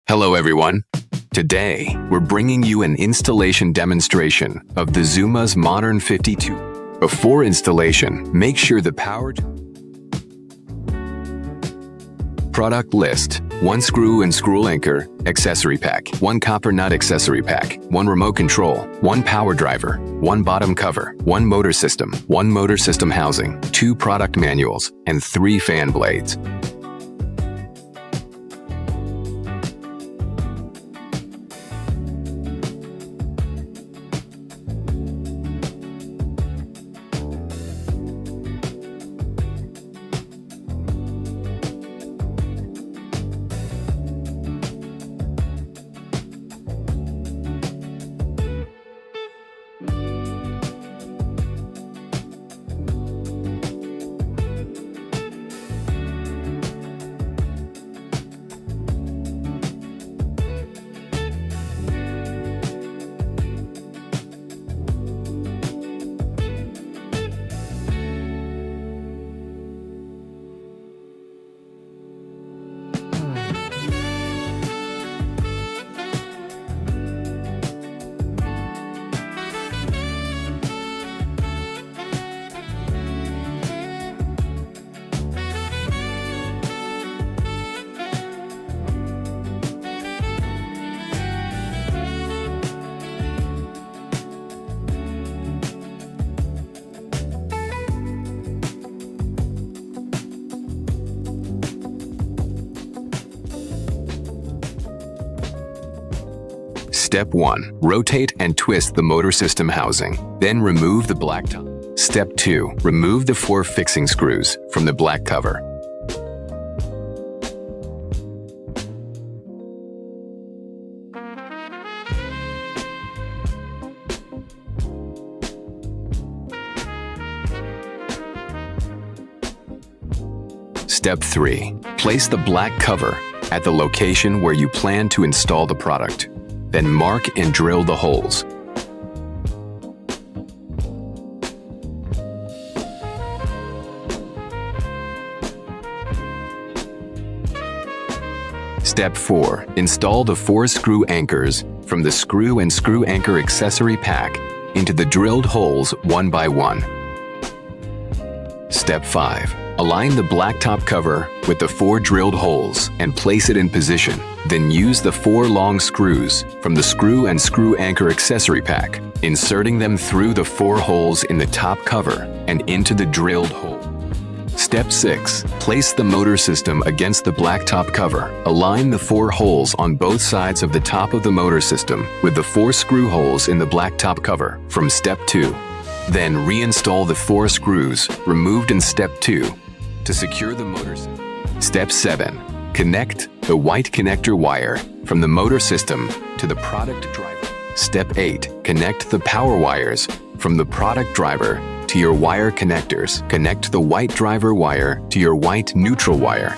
Hello everyone. Today, we're bringing you an installation demonstration of the Dazuma's Modern 52. Before installation, make sure the power product list: 1 screw and screw anchor accessory pack, 1 copper nut accessory pack, 1 remote control, 1 power driver, 1 bottom cover, 1 motor system, 1 motor system housing, 2 product manuals, and 3 fan blades. Step 1. Rotate and twist the motor system housing. Then remove the black top. Step 2. Remove the 4 fixing screws from the black cover. Step 3. Place the black cover at the location where you plan to install the product. Then mark and drill the holes. Step 4. Install the 4 screw anchors from the screw and screw anchor accessory pack into the drilled holes one by one. Step 5. Align the black top cover with the 4 drilled holes and place it in position. Then use the 4 long screws from the screw and screw anchor accessory pack, inserting them through the 4 holes in the top cover and into the drilled hole. Step 6. Place the motor system against the black top cover. Align the 4 holes on both sides of the top of the motor system with the 4 screw holes in the black top cover from Step 2. Then reinstall the 4 screws removed in Step 2 to secure the motor system. Step 7. Connect the white connector wire from the motor system to the product driver. Step 8. Connect the power wires from the product driver to your wire connectors. Connect the white driver wire to your white neutral wire.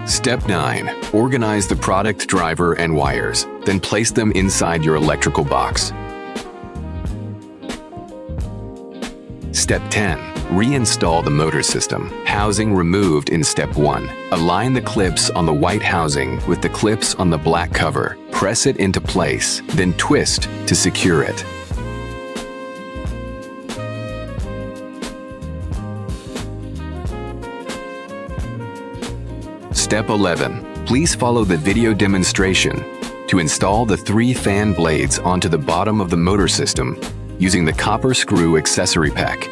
Step 9. Organize the product driver and wires, then place them inside your electrical box. Step 10. Reinstall the motor system. Housing removed in Step 1. Align the clips on the white housing with the clips on the black cover. Press it into place, then twist to secure it. Step 11. Please follow the video demonstration to install the 3 fan blades onto the bottom of the motor system using the copper screw accessory pack.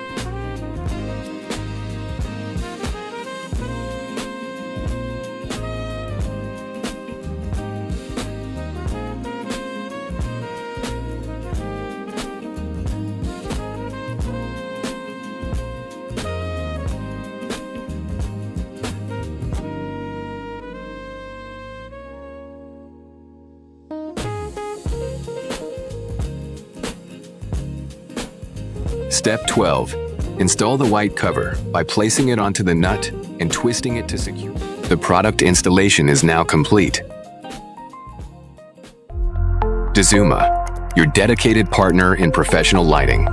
Step 12. Install the white cover by placing it onto the nut and twisting it to secure. The product installation is now complete. Dazuma, your dedicated partner in professional lighting.